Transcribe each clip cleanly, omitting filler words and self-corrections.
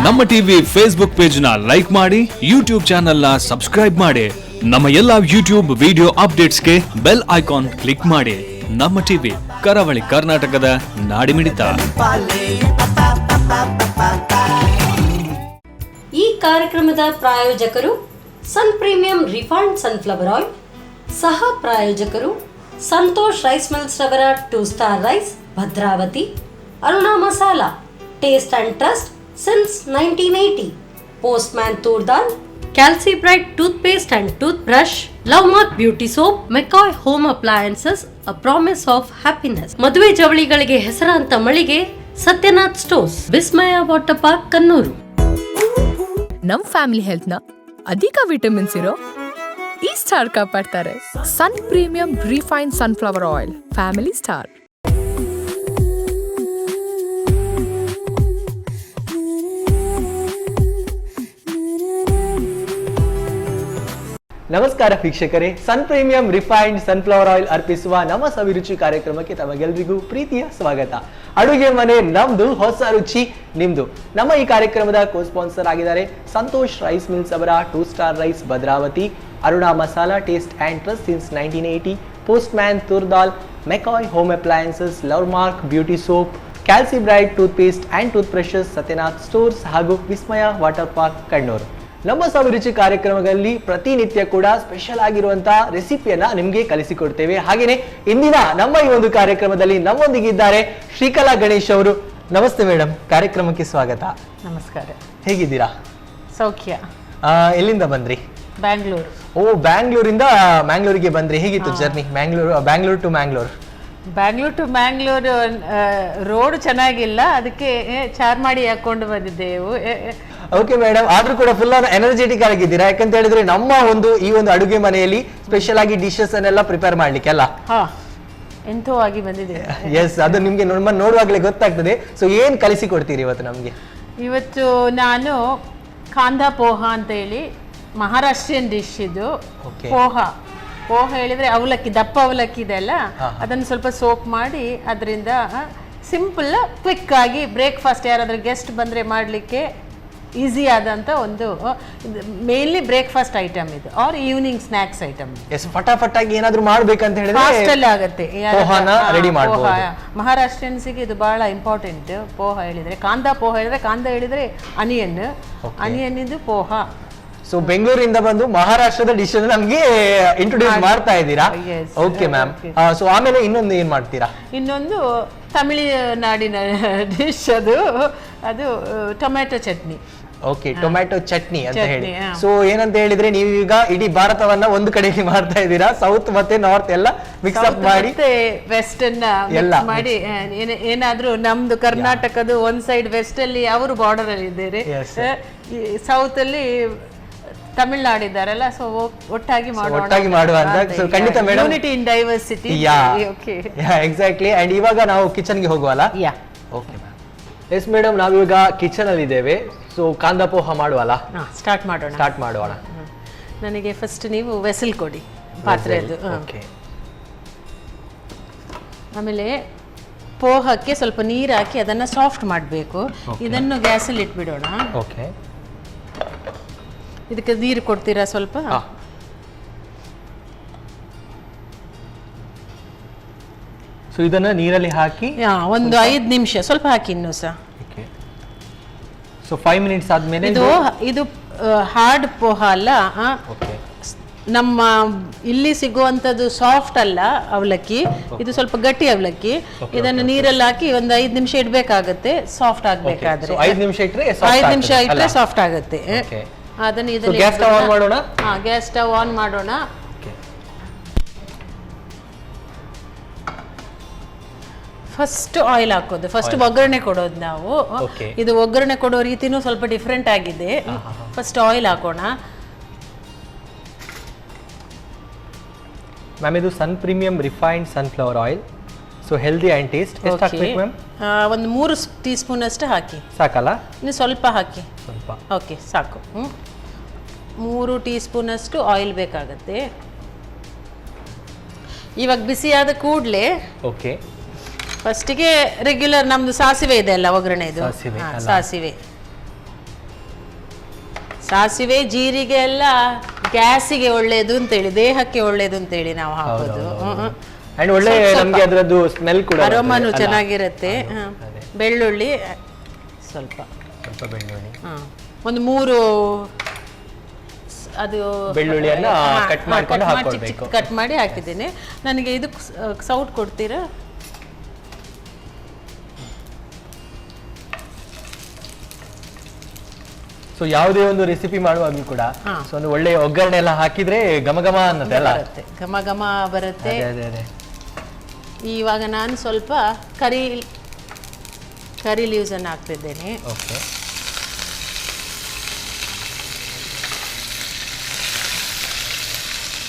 ನಮ್ಮ TV Facebook page ನ like ಮಾಡಿ, ಯೂಟ್ಯೂಬ್ ಚಾನೆಲ್ ನ ಸಬ್ಸ್ಕ್ರೈಬ್ ಮಾಡಿ. ನಮ್ಮ ಎಲ್ಲಾ ಯೂಟ್ಯೂಬ್ ವಿಡಿಯೋ ಅಪ್ಡೇಟ್ಸ್ಗೆ ಬೆಲ್ ಐಕಾನ್ ಕ್ಲಿಕ್ ಮಾಡಿ. ನಮ್ಮ ಟಿವಿ ಕರಾವಳಿ ಕರ್ನಾಟಕದ ನಾಡಿಮಿಡಿತ. ಈ ಕಾರ್ಯಕ್ರಮದ ಪ್ರಾಯೋಜಕರು sun premium refined sunflower oil, ಸಹ ಪ್ರಾಯೋಜಕರು ಸಂತೋಷ್ ರೈಸ್ ಮಿಲ್ಸ್ ರವರ 2 star rice, Bhadravati. Aruna masala, taste and trust since 1980. Postman toor dal, calci bright toothpaste and tooth brush, love mark beauty soap, McCoy home appliances, a promise of happiness. ಮದುವೆ ಜವಳಿಗಳಿಗೆ ಹೆಸರಾಂತ ಮಳಿಗೆ Satyanath stores, Vismaya water park, Kannur. ನಮ್ family health ನ ಅಧಿಕ vitamins ಇರೋ ಈ ಸ್ಟಾರ್ ಕಾಪಾಡ್ತಾರೆ. Sun premium refined sunflower oil, family star. ನಮಸ್ಕಾರ ವೀಕ್ಷಕರೇ, sun premium refined sunflower oil ಅರ್ಪಿಸುವ ನಮ್ಮ ಸವಿರುಚಿ ಕಾರ್ಯಕ್ರಮಕ್ಕೆ ತಮಗೆಲ್ಲರಿಗೂ ಪ್ರೀತಿಯ ಸ್ವಾಗತ. ಅಡುಗೆ ಮನೆ ನಮ್ದು, ಹೊಸ ರುಚಿ ನಿಮ್ದು. ನಮ್ಮ ಈ ಕಾರ್ಯಕ್ರಮದ ಕೋ ಸ್ಪಾನ್ಸರ್ ಆಗಿದ್ದಾರೆ ಸಂತೋಷ್ ರೈಸ್ ಮಿಲ್ಸ್ ಅವರ 2 star rice, Bhadravati. Aruna masala, taste and trust since 1980. Postman toor dal, McCoy home appliances, love mark beauty soap, calci bright toothpaste and tooth brushes, Satyanath stores ಹಾಗೂ ವಿಸ್ಮಯ ವಾಟರ್ ಪಾರ್ಕ್, ಕಣ್ಣೂರು. ನಮ್ಮ ಸವಿರುಚಿ ಕಾರ್ಯಕ್ರಮದಲ್ಲಿ ಪ್ರತಿನಿತ್ಯ ಕೂಡ ಸ್ಪೆಷಲ್ ಆಗಿರುವಂತಹ ರೆಸಿಪಿಯನ್ನ ನಿಮ್ಗೆ ಕಲಿಸಿಕೊಡ್ತೇವೆ. ಹಾಗೇನೆ ಇಂದಿನ ನಮ್ಮ ಈ ಒಂದು ಕಾರ್ಯಕ್ರಮದಲ್ಲಿ ನಮ್ಮೊಂದಿಗಿದ್ದಾರೆ ಶ್ರೀಕಲಾ ಗಣೇಶ್ ಅವರು. ನಮಸ್ತೆ ಮೇಡಮ್, ಕಾರ್ಯಕ್ರಮಕ್ಕೆ ಸ್ವಾಗತ. ನಮಸ್ಕಾರ. ಹೇಗಿದ್ದೀರಾ? ಸೌಖ್ಯ. ಎಲ್ಲಿಂದ ಬಂದ್ರಿ? ಬ್ಯಾಂಗ್ಳೂರು. ಓ, ಬ್ಯಾಂಗ್ಳೂರಿಂದ ಮ್ಯಾಂಗ್ಳೂರಿಗೆ ಬಂದ್ರಿ. ಹೇಗಿತ್ತು journey? Bangalore to Mangalore. Bangalore to Mangalore road ಚೆನ್ನಾಗಿಲ್ಲ, ಅದಕ್ಕೆ ಚಾರ್ಮಾಡಿ ಹಾಕೊಂಡು ಬಂದಿದ್ದೆವು. ಓಕೆ ಮೇಡಮ್, ಆದ್ರೂ ಕೂಡ ಫುಲ್ ಎನರ್ಜೆಟಿಕ್ ಆಗಿದ್ದೀರಾ. ಯಾಕಂತ ಹೇಳಿದ್ರೆ ನಮ್ಮ ಈ ಒಂದು ಅಡುಗೆ ಮನೆಯಲ್ಲಿ ಸ್ಪೆಷಲ್ ಆಗಿ ಡಿಶಸ್ ಅನ್ನೆಲ್ಲ ಪ್ರಿಪೇರ್ ಮಾಡ್ಲಿಕ್ಕೆ ಅಲ್ಲ. ಎಂತೋ ಆಗಿ ಬಂದಿದೆ. ಎಸ್, ಅದು ನಿಮ್ಗೆ ನೋಡುವಾಗಲೇ ಗೊತ್ತಾಗ್ತದೆ. ಸೊ ಏನ್ ಕಲಿಸಿ ಕೊಡ್ತೀರಿ ಇವತ್ತು ನಮ್ಗೆ? ಇವತ್ತು ನಾನು ಕಾಂದಾ ಪೋಹ ಅಂತ ಹೇಳಿ ಮಹಾರಾಷ್ಟ್ರೀಯನ್ ಡಿಶ್ ಇದು. ಪೋಹ ಹೇಳಿದ್ರೆ ಅವಲಕ್ಕಿ, ದಪ್ಪ ಅವಲಕ್ಕಿ ಇದೆ ಅಲ್ಲ, ಅದನ್ನು ಸ್ವಲ್ಪ ಸೋಪ್ ಮಾಡಿ ಅದರಿಂದ ಸಿಂಪಲ್ ಕ್ವಿಕ್ ಆಗಿ ಬ್ರೇಕ್ಫಾಸ್ಟ್ ಯಾರಾದ್ರೂ ಗೆಸ್ಟ್ ಬಂದ್ರೆ ಮಾಡ್ಲಿಕ್ಕೆ ಈಸಿ ಆದಂತ ಒಂದು ಮೇನ್ಲಿ ಬ್ರೇಕ್ಫಾಸ್ಟ್ ಐಟಮ್ ಇದು, ಆರ್ ಈವ್ನಿಂಗ್ ಸ್ನಾಕ್ಸ್ ಐಟಮ್. ಫಟಾಫಟಾಗಿ ಏನಾದ್ರೂ ಮಾಡ್ಬೇಕಂತ ಹೇಳಿದ್ರೆ ಫಾಸ್ಟ್ ಅಲ್ಲಿ ಆಗುತ್ತೆ. ರೆಡಿ ಮಾಡಬಹುದು. ಮಹಾರಾಷ್ಟ್ರಿಯನ್ಸ್ಗೆ ಇದು ಬಹಳ ಇಂಪಾರ್ಟೆಂಟ್. ಪೋಹ ಹೇಳಿದ್ರೆ ಕಾಂದಾ ಪೋಹ ಹೇಳಿದ್ರೆ, ಕಾಂದಾ ಹೇಳಿದ್ರೆ ಅನಿಯನ್, ಅನಿಯನ್ ಇದು ಪೋಹ. ಸೊ ಬೆಂಗಳೂರಿಂದ ಬಂದು ಮಹಾರಾಷ್ಟ್ರದ ಡಿಶ್ ಅನ್ನು ನಮ್ಗೆ ಇಂಟ್ರೊಡ್ಯೂಸ್ ಮಾಡ್ತಾ ಇದ್ದೀರಾ. Okay ma'am. ಸೊ ಆಮೇಲೆ ಇನ್ನೊಂದು ಏನ್ ಮಾಡ್ತೀರಾ? ಇನ್ನೊಂದು ತಮಿಳುನಾಡಿನ ಡಿಶ್, ಅದು tomato chutney. Okay, tomato chutney ಅಂತ ಹೇಳಿ. ಸೊ ಏನಂತ ಹೇಳಿದ್ರೆ ನೀವೀಗ ಇಡೀ ಭಾರತವನ್ನ ಒಂದು ಕಡೆಗೆ ಮಾಡ್ತಾ ಇದ್ದೀರಾ. ಸೌತ್ ಮತ್ತೆ ನಾರ್ತ್ ಎಲ್ಲ ಮಿಕ್ಸ್ ಅಪ್ ಮಾಡಿ, ವೆಸ್ಟರ್ನ್ ಮಾಡಿ. ಏನಾದ್ರೂ ನಮ್ದು ಕರ್ನಾಟಕದ ಒಂದ್ ಸೈಡ್ ವೆಸ್ಟ್ ಅಲ್ಲಿ ಅವರು ಬಾರ್ಡರ್ ಅಲ್ಲಿ ಇದ್ದಾರೆ, ಸೌತ್ ಅಲ್ಲಿ ತಮಿಳ್ನಾಡಿದ್ದಾರಲ್ಲ. ಸೊ ಒಟ್ಟಾಗಿ ಮಾಡುವ ಅಂತ ಖಂಡಿತ madam. Unity in diversity. Exactly. And ಇವಾಗ ನಾವು ಕಿಚನ್ ಗೆ ಹೋಗುವಲ್ಲ? Okay ma'am. ಎಸ್ ಮೇಡಮ್, ನಾವೀಗ ಕಿಚನ್ ಅಲ್ಲಿ ಇದ್ದೇವೆ. ಸೊ ಕಾಂದಾ ಪೋಹ ಮಾಡುವಲ್ಲ? ಸ್ಟಾರ್ಟ್ ಮಾಡೋಣ. ನನಗೆ ಫಸ್ಟ್ ನೀವು ವೆಸಲ್ ಕೊಡಿ, ಪಾತ್ರೆದು. ಆಮೇಲೆ ಪೋಹಕ್ಕೆ ಸ್ವಲ್ಪ ನೀರು ಹಾಕಿ ಅದನ್ನ ಸಾಫ್ಟ್ ಮಾಡಬೇಕು. ಇದನ್ನು ಗ್ಯಾಸಲ್ಲಿ ಇಟ್ಬಿಡೋಣ. ಓಕೆ. ಇದಕ್ಕೆ ನೀರು ಕೊಡ್ತೀರಾ ಸ್ವಲ್ಪ? ಸೊ ಇದನ್ನ ನೀರಲ್ಲಿ ಹಾಕಿ ಒಂದು 5 ನಿಮಿಷ ಸ್ವಲ್ಪ ಹಾಕಿ ಇನ್ನೂ ಸಹ. ಸೊ 5 ಮಿನಿಟ್ಸ್ ಆದ್ಮೇಲೆ ಇದು ಹಾರ್ಡ್ ಪೋಹ ಅಲ್ಲ, ನಮ್ಮ ಇಲ್ಲಿ ಸಿಗುವಂಥದ್ದು ಸಾಫ್ಟ್ ಅಲ್ಲ ಅವಲಕ್ಕಿ, ಇದು ಸ್ವಲ್ಪ ಗಟ್ಟಿ ಅವಲಕ್ಕಿ. ಇದನ್ನು ನೀರಲ್ಲಿ ಹಾಕಿ ಒಂದು 5 ನಿಮಿಷ ಇಡಬೇಕಾಗತ್ತೆ, ಸಾಫ್ಟ್ ಆಗಬೇಕಾದ್ರೆ. 5 ನಿಮಿಷ ಇಟ್ಟರೆ ಸಾಫ್ಟ್ ಆಗುತ್ತೆ. ಅದನ್ನು ಗ್ಯಾಸ್ ಸ್ಟವ್ ಆನ್ ಮಾಡೋಣ. ಗ್ಯಾಸ್ ಸ್ಟವ್ ಆನ್ ಮಾಡೋಣ. ಫಸ್ಟ್ ಆಯಿಲ್ ಹಾಕೋದು, ಫಸ್ಟ್ ಒಗ್ಗರಣೆ ಕೊಡೋದು ನಾವು. ಇದು ಒಗ್ಗರಣೆ ಕೊಡೋ ರೀತಿನೂ ಸ್ವಲ್ಪ ಡಿಫ್ರೆಂಟ್ ಆಗಿದೆ. ಫಸ್ಟ್ ಆಯಿಲ್ ಹಾಕೋಣ. ಮ್ಯಾಮ್, ಇದು sun premium refined sunflower oil, so healthy and taste. ಎಷ್ಟು ಹಾಕ್ಬೇಕು ಮ್ಯಾಮ್? ಒಂದು 3 ಟೀ ಸ್ಪೂನ್ ಅಷ್ಟು ಹಾಕಿ. ಸಾಕಲ್ಲ? ಇನ್ನು ಸ್ವಲ್ಪ ಹಾಕಿ. ಸ್ವಲ್ಪ. ಓಕೆ, ಸಾಕು. 3 ಟೀ ಸ್ಪೂನ್ ಅಷ್ಟು ಆಯಿಲ್ ಬೇಕಾಗತ್ತೆ. ಇವಾಗ ಬಿಸಿಯಾದ ಕೂಡಲೇ ಓಕೆ ಫಸ್ಟಿಗೆ ರೆಗ್ಯುಲರ್ ನಮ್ದು ಸಾಸಿವೆ ಇದೆ ಅಲ್ಲ ಒಗ್ಗರಣೆದು. ಸಾಸಿವೆ ಅಲ್ಲ? ಸಾಸಿವೆ ಜೀರಿಗೆ ಎಲ್ಲ ಗ್ಯಾಸಿಗೆ ಒಳ್ಳೇದು ಅಂತೇಳಿ, ದೇಹಕ್ಕೆ ಒಳ್ಳೇದು ಅಂತೇಳಿ ನಾವು ಹಾಕೋದು. ಅಂಡ್ ಒಳ್ಳೆ ನಮಗೆ ಅದರದ್ದು ಸ್ಮೆಲ್ ಕೂಡ ಅರೋಮಾನು ಚೆನ್ನಾಗಿರುತ್ತೆ. ಬೆಳ್ಳುಳ್ಳಿ ಸ್ವಲ್ಪ ಬೆಳ್ಳುಳ್ಳಿ, ಒಂದು 3 ಅದು ಬೆಳ್ಳುಳ್ಳಿಯನ್ನ ಕಟ್ ಮಾಡ್ಕೊಂಡು ಹಾಕೊಳ್ಬೇಕು. ಕಟ್ ಮಾಡಿ ಹಾಕಿದ್ದೇನೆ. ನನಗೆ ಇದು ಸೌಟ್ ಕೊಡ್ತೀರಾ? ಸೊ ಯಾವುದೇ ಒಂದು ರೆಸಿಪಿ ಮಾಡುವಾಗಲೂ ಕೂಡ ಸೊ ಒಂದು ಒಳ್ಳೆ ಒಗ್ಗರಣೆ ಎಲ್ಲ ಹಾಕಿದ್ರೆ ಘಮ ಘಮ ಅನ್ನತ್ತೆ ಅಲ್ಲ? ಘಮ ಘಮ ಬರುತ್ತೆ. ಅದೇ. ಇವಾಗ ನಾನು ಸ್ವಲ್ಪ ಕರಿ ಲೀವ್ಸ್ ಅನ್ನು ಹಾಕ್ತಿದ್ದೇನೆ. ಓಕೆ.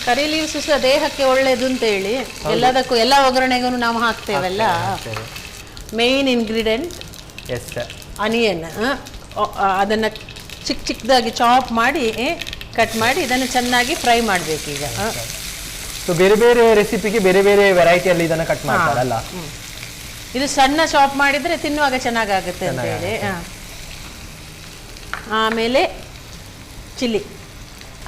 ಕರಿ ಲೀವ್ಸ್ ಸಹ ದೇಹಕ್ಕೆ ಒಳ್ಳೇದು ಅಂತೇಳಿ ಎಲ್ಲದಕ್ಕೂ, ಎಲ್ಲ ಒಗ್ಗರಣೆಗೂ ನಾವು ಹಾಕ್ತೇವಲ್ಲ. Main ingredient onion. ಅದನ್ನು ಚಿಕ್ಕದಾಗಿ ಚಾಪ್ ಮಾಡಿ ಕಟ್ ಮಾಡಿ ಇದನ್ನು ಚೆನ್ನಾಗಿ ಫ್ರೈ ಮಾಡಬೇಕು. ಈಗ ಸೊ ಬೇರೆ ಬೇರೆ ರೆಸಿಪಿಗೆ ಬೇರೆ ಬೇರೆ ವೆರೈಟಿಯಲ್ಲಿ ಇದನ್ನು ಕಟ್ ಮಾಡ್ತಾರಲ್ಲ. ಇದು ಸಣ್ಣ ಚಾಪ್ ಮಾಡಿದರೆ ತಿನ್ನುವಾಗ ಚೆನ್ನಾಗಾಗುತ್ತೆ ಅಂತೇಳಿ. ಆಮೇಲೆ ಚಿಲ್ಲಿ,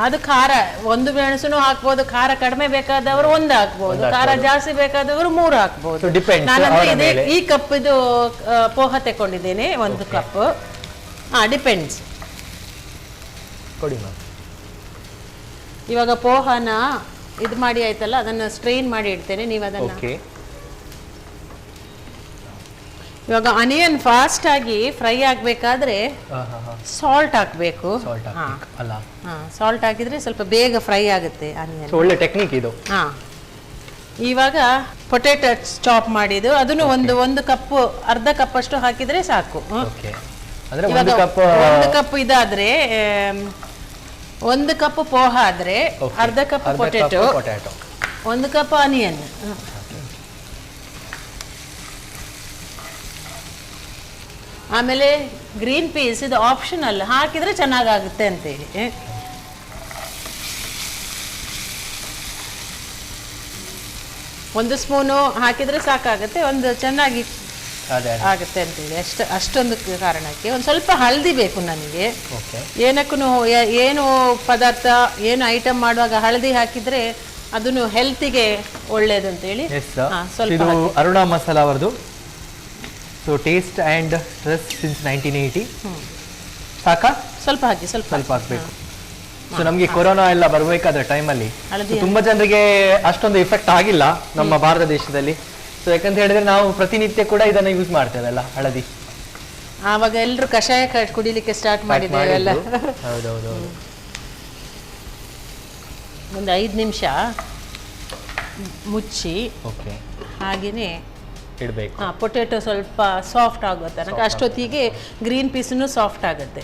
ಅದು ಖಾರ, 1 ಮೆಣಸು ಹಾಕ್ಬೋದು. ಖಾರ ಕಡಿಮೆ ಬೇಕಾದವರು 1 ಹಾಕ್ಬೋದು, ಖಾರ ಜಾಸ್ತಿ ಬೇಕಾದವರು 3 ಹಾಕ್ಬೋದು. ನಾನಂದ್ರೆ ಈ ಕಪ್ ಇದು ಪೋಹ ತಗೊಂಡಿದ್ದೇನೆ, 1 ಕಪ್. ಡಿಪೆಂಡ್ಸ್. ಕೊಡಿ ಮ್ಯಾಮ್. ಇವಾಗ ಪೋಹನ ಇದು ಮಾಡಿ ಆಯ್ತಲ್ಲ, ಅದನ್ನು ಸ್ಟ್ರೈನ್ ಮಾಡಿ ಇಡ್ತೇನೆ. ನೀವು ಅದನ್ನು ಇವಾಗ ಅನಿಯನ್ ಫಾಸ್ಟ್ ಆಗಿ ಫ್ರೈ ಆಗಬೇಕಾದ್ರೆ ಸಾಲ್ಟ್ ಹಾಕಬೇಕು. ಸಾಲ್ಟ್ ಹಾಕಿದ್ರೆ ಸ್ವಲ್ಪ ಬೇಗ ಫ್ರೈ ಆಗುತ್ತೆ ಅನಿಯನ್. ಒಳ್ಳೆ ಟೆಕ್ನಿಕ್ ಇದು. ಇವಾಗ ಪೊಟೆಟೊ ಚಾಪ್ ಮಾಡಿದ್ದು ಅದನ್ನು ಒಂದು ಕಪ್, ಅರ್ಧ ಕಪ್ ಅಷ್ಟು ಹಾಕಿದ್ರೆ ಸಾಕು. ಒಂದು ಕಪ್ ಇದಾದ್ರೆ 1 ಕಪ್ ಪೋಹ ಆದ್ರೆ ಅರ್ಧ ಕಪ್ ಪೊಟೆಟೊ, 1 ಕಪ್ ಆನಿಯನ್. ಆಮೇಲೆ ಗ್ರೀನ್ ಪೀಸ್, ಇದು ಆಪ್ಷನಲ್, ಹಾಕಿದ್ರೆ ಚೆನ್ನಾಗಾಗುತ್ತೆ ಅಂತೇಳಿ. 1 ಸ್ಪೂನು ಹಾಕಿದ್ರೆ ಸಾಕಾಗುತ್ತೆ, ಒಂದು ಚೆನ್ನಾಗಿ ಆಗುತ್ತೆ ಅಂತೇಳಿ. ಅಷ್ಟೊಂದು ಕಾರಣಕ್ಕೆ ಒಂದು ಸ್ವಲ್ಪ ಹಳದಿ ಬೇಕು ನನಗೆ. ಏನಕ್ಕೂ ಏನು ಪದಾರ್ಥ ಏನು ಐಟಮ್ ಮಾಡುವಾಗ ಹಳದಿ ಹಾಕಿದ್ರೆ ಅದನ್ನು ಹೆಲ್ತಿಗೆ ಒಳ್ಳೇದು ಅಂತೇಳಿ ಸ್ವಲ್ಪ. ಅರುಣಾ ಮಸಾಲಾ ಅವರದು. So taste and stress since 1980. ಸಾಕಾ? ಸ್ವಲ್ಪ ಹಾಕಿ, ಸ್ವಲ್ಪ ಹಾಕಬೇಕು. ಸೊ ನಮಗೆ ಕೊರೋನಾ ಎಲ್ಲ ಬರಬೇಕಾದ ಟೈಮಲ್ಲಿ ತುಂಬಾ ಜನರಿಗೆ ಅಷ್ಟೊಂದು ಇಫೆಕ್ಟ್ ಆಗಿಲ್ಲ ನಮ್ಮ ಭಾರತ ದೇಶದಲ್ಲಿ. ಸೊ ಯಾಕಂತ ಹೇಳಿದ್ರೆ ನಾವು ಪ್ರತಿನಿತ್ಯ ಕೂಡ ಇದನ್ನ ಯೂಸ್ ಮಾಡ್ತೇವಲ್ಲ ಹಳದಿ. ಆವಾಗ ಎಲ್ಲರೂ ಕಷಾಯ ಕುಡಿಲಿಕ್ಕೆ ಸ್ಟಾರ್ಟ್ ಮಾಡಿದ್ದೇವೆಲ್ಲ. ಹೌದೌದು. ಒಂದು 5 ನಿಮಿಷ ಮುಚ್ಚಿ ಹಾಗೇನೆ ಇಡಬೇಕು. ಪೊಟೆಟೊ ಸ್ವಲ್ಪ ಸಾಫ್ಟ್ ಆಗೋ ತನಕ. ಅಷ್ಟೊತ್ತಿಗೆ ಗ್ರೀನ್ ಪೀಸ್ನು ಸಾಫ್ಟ್ ಆಗುತ್ತೆ.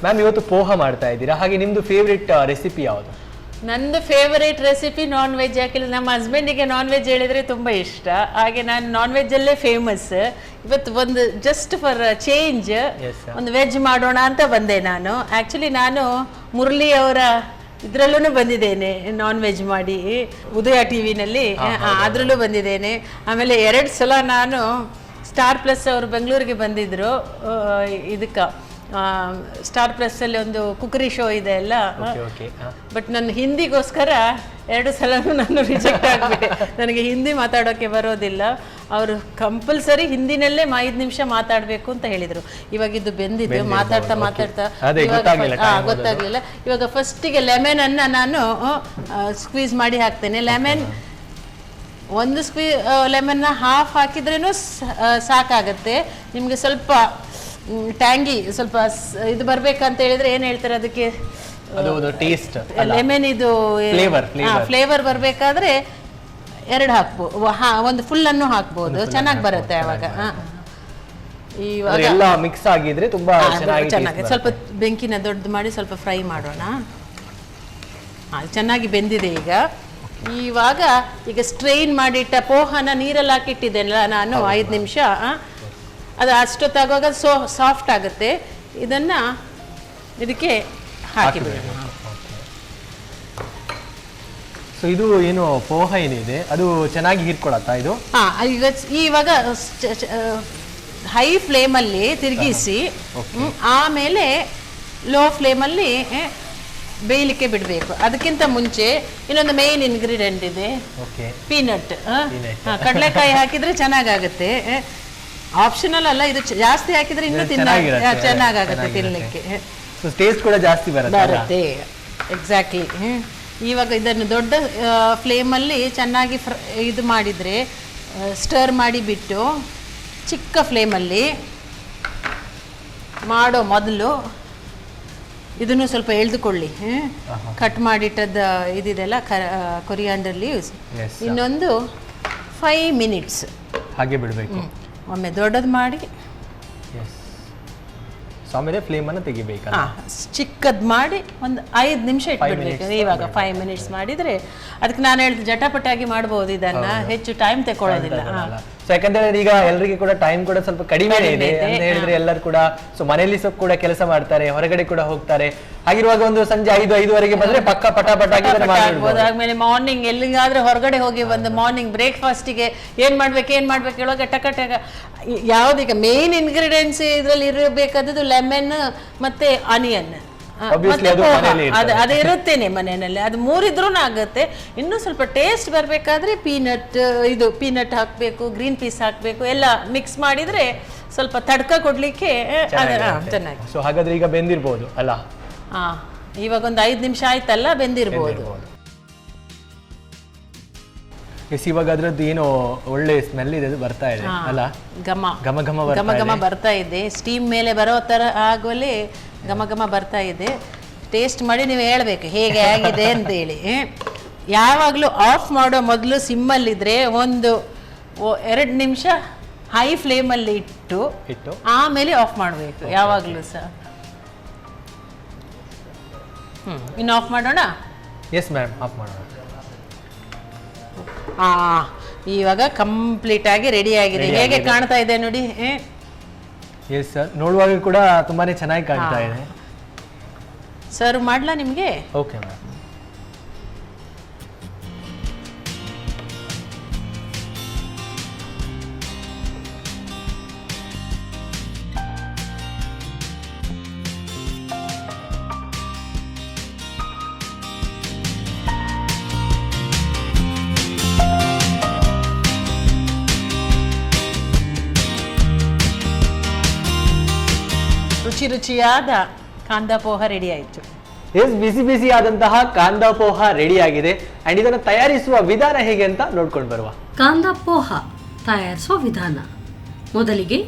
ಮ್ಯಾಮ್, ಇವತ್ತು ಪೋಹ ಮಾಡ್ತಾ ಇದ್ದೀರಾ, ಹಾಗೆ ನಿಮ್ದು ಫೇವ್ರೆಟ್ ರೆಸಿಪಿ ಯಾವುದು? ನಂದು ಫೇವರೇಟ್ ರೆಸಿಪಿ ನಾನ್ ವೆಜ್. ಯಾಕೆಂದ್ರೆ ನಮ್ಮ ಹಸ್ಬೆಂಡಿಗೆ ನಾನ್ ವೆಜ್ ಹೇಳಿದ್ರೆ ತುಂಬ ಇಷ್ಟ, ಹಾಗೆ ನಾನು ನಾನ್ ವೆಜ್ಜಲ್ಲೇ ಫೇಮಸ್. ಇವತ್ತು ಒಂದು ಜಸ್ಟ್ ಫಾರ್ ಚೇಂಜ್ ಒಂದು ವೆಜ್ ಮಾಡೋಣ ಅಂತ ಬಂದೆ ನಾನು. ಆ್ಯಕ್ಚುಲಿ ನಾನು ಮುರಳಿ ಅವರ ಇದರಲ್ಲೂ ಬಂದಿದ್ದೇನೆ ನಾನ್ ವೆಜ್ ಮಾಡಿ, ಉದಯ ಟಿವಿನಲ್ಲಿ ಅದರಲ್ಲೂ ಬಂದಿದ್ದೇನೆ. ಆಮೇಲೆ 2 ಸಲ ನಾನು ಸ್ಟಾರ್ ಪ್ಲಸ್ ಅವರು ಬೆಂಗಳೂರಿಗೆ ಬಂದಿದ್ದರು. ಇದಕ್ಕೆ ಸ್ಟಾರ್ ಪ್ಲಸ್ಸಲ್ಲಿ ಒಂದು ಕುಕ್ಕರಿ ಶೋ ಇದೆ ಅಲ್ಲ. ಬಟ್ ನನ್ನ ಹಿಂದಿಗೋಸ್ಕರ 2 ಸಲನೂ ನಾನು ರಿಜೆಕ್ಟ್ ಆಗಿಬಿಟ್ಟೆ. ನನಗೆ ಹಿಂದಿ ಮಾತಾಡೋಕ್ಕೆ ಬರೋದಿಲ್ಲ. ಅವರು ಕಂಪಲ್ಸರಿ ಹಿಂದಿನಲ್ಲೇ 5 ನಿಮಿಷ ಮಾತಾಡಬೇಕು ಅಂತ ಹೇಳಿದರು. ಇವಾಗ ಇದು ಬೆಂದಿದ್ದು ಮಾತಾಡ್ತಾ ಗೊತ್ತಾಗಲಿಲ್ಲ. ಇವಾಗ ಫಸ್ಟಿಗೆ ಲೆಮನನ್ನು ನಾನು ಸ್ಕ್ವೀಸ್ ಮಾಡಿ ಹಾಕ್ತೇನೆ. ಒಂದು ಲೆಮನ್ನ ಹಾಫ್ ಹಾಕಿದ್ರೂ ಸಾಕಾಗತ್ತೆ. ನಿಮಗೆ ಸ್ವಲ್ಪ ಟ್ಯಾಂಗಿ, ಸ್ವಲ್ಪ ಇದು ಬರ್ಬೇಕಂತ ಹೇಳಿದ್ರೆ ಏನು ಹೇಳ್ತಾರೆ ಅದಕ್ಕೆ, ಲೆಮನ್ ಇದು ಫ್ಲೇವರ್ ಬರಬೇಕಾದ್ರೆ 2 ಹಾಕ್ಬೋದು, ಒಂದು ಫುಲ್ ಅನ್ನು ಹಾಕ್ಬೋದು, ಚೆನ್ನಾಗಿ ಬರುತ್ತೆ ಅವಾಗ. ಇವಾಗ ಮಿಕ್ಸ್ ಆಗಿದ್ರೆ ತುಂಬಾ ಚೆನ್ನಾಗಿ. ಸ್ವಲ್ಪ ಬೆಂಕಿನ ದೊಡ್ಡದು ಮಾಡಿ ಸ್ವಲ್ಪ ಫ್ರೈ ಮಾಡೋಣ. ಚೆನ್ನಾಗಿ ಬೆಂದಿದೆ ಇವಾಗ ಸ್ಟ್ರೈನ್ ಮಾಡಿಟ್ಟ ಪೋಹನ ನೀರಲ್ಲಿ ಹಾಕಿಟ್ಟಿದ್ದೇನಲ್ಲ ನಾನು 5 ನಿಮಿಷ. ಅದು ಅಷ್ಟೊತ್ತಾಗುವಾಗ ಸಾಫ್ಟ್ ಆಗುತ್ತೆ. ಇದನ್ನು ಇದಕ್ಕೆ ಹಾಕಿಬಿಡೋಣ. ಸೊ ಇದು ಏನು ಪೋಹ ಏನಿದೆ ಅದು ಚೆನ್ನಾಗಿ ಹೀರ್ಕೊಳತ್ತಾ ಇದು? ಇವಾಗ ಹೈ ಫ್ಲೇಮಲ್ಲಿ ತಿರುಗಿಸಿ ಆಮೇಲೆ ಲೋ ಫ್ಲೇಮಲ್ಲಿ ಬೇಯಲಿಕ್ಕೆ ಬಿಡಬೇಕು. ಅದಕ್ಕಿಂತ ಮುಂಚೆ ಇನ್ನೊಂದು ಮೇನ್ ಇಂಗ್ರೀಡಿಯೆಂಟ್ ಇದೆ, ಪೀನಟ್. ಕಡಲೆಕಾಯಿ ಹಾಕಿದ್ರೆ ಚೆನ್ನಾಗಾಗುತ್ತೆ, ಆಪ್ಷನಲ್ ಅಲ್ಲ, ಇದು ಜಾಸ್ತಿ ಹಾಕಿದ್ರೆ ಇನ್ನೂ ಚೆನ್ನಾಗಾಗುತ್ತೆ ತಿನ್ನಲಿಕ್ಕೆ, ಟೇಸ್ಟ್ ಕೂಡ ಜಾಸ್ತಿ ಬರುತ್ತೆ. ಎಕ್ಸಾಕ್ಟ್ಲಿ. ಇವಾಗ ಇದನ್ನು ದೊಡ್ಡ ಫ್ಲೇಮಲ್ಲಿ ಚೆನ್ನಾಗಿ ಇದು ಮಾಡಿದರೆ, ಸ್ಟರ್ ಮಾಡಿ ಬಿಟ್ಟು ಚಿಕ್ಕ ಫ್ಲೇಮಲ್ಲಿ ಮಾಡೋ ಮೊದಲು ಇದನ್ನು ಸ್ವಲ್ಪ ಎಳೆದುಕೊಳ್ಳಿ. ಕಟ್ ಮಾಡಿಟ್ಟದ್ದು ಇದಿದೆಲ್ಲ ಕೊರಿಯಾಂಡರ್ ಲೀವ್ಸ್ ಇನ್ನೊಂದು 5 ಮಿನಿಟ್ಸ್ ಹಾಗೆ ಬಿಡಬೇಕು. ಒಮ್ಮೆ ದೊಡ್ಡದು ಮಾಡಿ ಆಮೇಲೆ ಫ್ಲೇಮನ್ನು ತೆಗಿಬೇಕಲ್ಲ, ಚಿಕ್ಕದು ಮಾಡಿ ಒಂದು 5 ನಿಮಿಷ ಇಟ್ಬಿಡ್ಬೇಕು. ಇವಾಗ 5 ಮಿನಿಟ್ಸ್ ಮಾಡಿದರೆ ಅದಕ್ಕೆ ನಾನು ಹೇಳಿದೆ ಜಟಾಪಟಾಗಿ ಮಾಡ್ಬೋದು, ಇದನ್ನ ಹೆಚ್ಚು ಟೈಮ್ ತಗೊಳ್ಳೋದಿಲ್ಲ. ಯಾಕಂದ್ರೆ ಈಗ ಎಲ್ಲರಿಗೂ ಕೂಡ ಟೈಮ್ ಕೂಡ ಸ್ವಲ್ಪ ಕಡಿಮೆ ಇದೆ ಅಂತ ಹೇಳಿದ್ರೆ ಎಲ್ಲರೂ ಕೂಡ ಸೊ ಮನೆಯಲ್ಲಿ ಸ್ವಲ್ಪ ಕೂಡ ಕೆಲಸ ಮಾಡ್ತಾರೆ, ಹೊರಗಡೆ ಕೂಡ ಹೋಗ್ತಾರೆ. ಹಾಗಿರುವಾಗ ಒಂದು ಸಂಜೆ 5-5:30 ಬಂದ್ರೆ ಪಕ್ಕ ಪಟಾಪಟಾಗಿ ಆದ್ಮೇಲೆ ಮಾರ್ನಿಂಗ್ ಎಲ್ಲಿಗಾದ್ರೆ ಹೊರಗಡೆ ಹೋಗಿ ಒಂದು ಮಾರ್ನಿಂಗ್ ಬ್ರೇಕ್ಫಾಸ್ಟಿಗೆ ಏನ್ ಮಾಡ್ಬೇಕು ಹೇಳುವಾಗ ಟಕ ಯಾವ್ದೀಗ ಮೇನ್ ಇಂಗ್ರೀಡಿಯೆಂಟ್ಸ್ ಇದ್ರಲ್ಲಿ ಇರಬೇಕಾದದ್ದು ಲೆಮನ್ ಮತ್ತೆ ಆನಿಯನ್, ಅದು ಇರುತ್ತೇನೆ ಮನೆಯಲ್ಲಿ. ಅದು 3 ಇದ್ರೂ ಆಗುತ್ತೆ. ಇನ್ನೂ ಸ್ವಲ್ಪ ಟೇಸ್ಟ್ ಬರಬೇಕಾದ್ರೆ ಪೀನಟ್ ಹಾಕಬೇಕು, ಗ್ರೀನ್ ಪೀಸ್ ಹಾಕಬೇಕು, ಎಲ್ಲ ಮಿಕ್ಸ್ ಮಾಡಿದ್ರೆ ಸ್ವಲ್ಪ ತಡ್ಕ ಕೊಡ್ಲಿಕ್ಕೆ ಚೆನ್ನಾಗಿ. ಸೊ ಹಾಗಾದ್ರೆ ಈಗ ಬೆಂದಿರ್ಬೋದು ಅಲ್ಲ? ಇವಾಗ ಒಂದು 5 ನಿಮಿಷ ಆಯ್ತಲ್ಲ, ಬೆಂದಿರ್ಬೋದು. ಇವಾಗ ಅದ್ರದ್ದು ಏನೋ ಒಳ್ಳೆ ಸ್ಮೆಲ್ ಇದೆ, ಬರ್ತಾ ಇದೆ ಅಲ್ಲ? ಘಮ ಬರ್ತಾ ಇದೆ. ಸ್ಟೀಮ್ ಮೇಲೆ ಬರೋ ತರ ಆಗೋಲೆ ಘಮ ಬರ್ತಾ ಇದೆ. ಟೇಸ್ಟ್ ಮಾಡಿ ನೀವು ಹೇಳ್ಬೇಕು ಹೇಗೆ ಆಗಿದೆ ಅಂತೇಳಿ. ಯಾವಾಗಲೂ ಆಫ್ ಮಾಡೋ ಮೊದಲು ಸಿಮ್ಮಲ್ಲಿದ್ರೆ ಒಂದು 2 ನಿಮಿಷ ಹೈ ಫ್ಲೇಮಲ್ಲಿ ಇಟ್ಟು ಆಮೇಲೆ ಆಫ್ ಮಾಡಬೇಕು ಯಾವಾಗಲೂ ಸಹ. ಇನ್ನು ಆಫ್ ಮಾಡೋಣ? ಎಸ್ ಮ್ಯಾಮ್, ಆಫ್ ಮಾಡೋಣ. ಇವಾಗ ಕಂಪ್ಲೀಟ್ ಆಗಿ ರೆಡಿ ಆಗಿದೆ. ಹೇಗೆ ಕಾಣ್ತಾ ಇದೆ ನೋಡಿ. ಎಸ್ ಸರ್, ನೋಡುವಾಗ ಕೂಡ ತುಂಬಾನೇ ಚೆನ್ನಾಗಿ ಕಾಣ್ತಾ ಇದೆ. ಸರ್ವ್ ಮಾಡ್ಲಾ ನಿಮಗೆ? Okay ma'am. ರುಚಿಯಾದ ಕಾಂದಾ ಪೋಹ ರೆಡಿ ಆಯಿತು. ಬಿಸಿ ಆದಂತಹ ಕಾಂದಾ ಪೋಹ ರೆಡಿ ಆಗಿದೆ. ಅಂಡ್ ಇದನ್ನು ತಯಾರಿಸುವ ವಿಧಾನ ಹೇಗೆ ಅಂತ ನೋಡ್ಕೊಂಡು ಬರುವ. ಕಾಂದಾ ಪೋಹ ತಯಾರಿಸುವ ವಿಧಾನ: ಮೊದಲಿಗೆ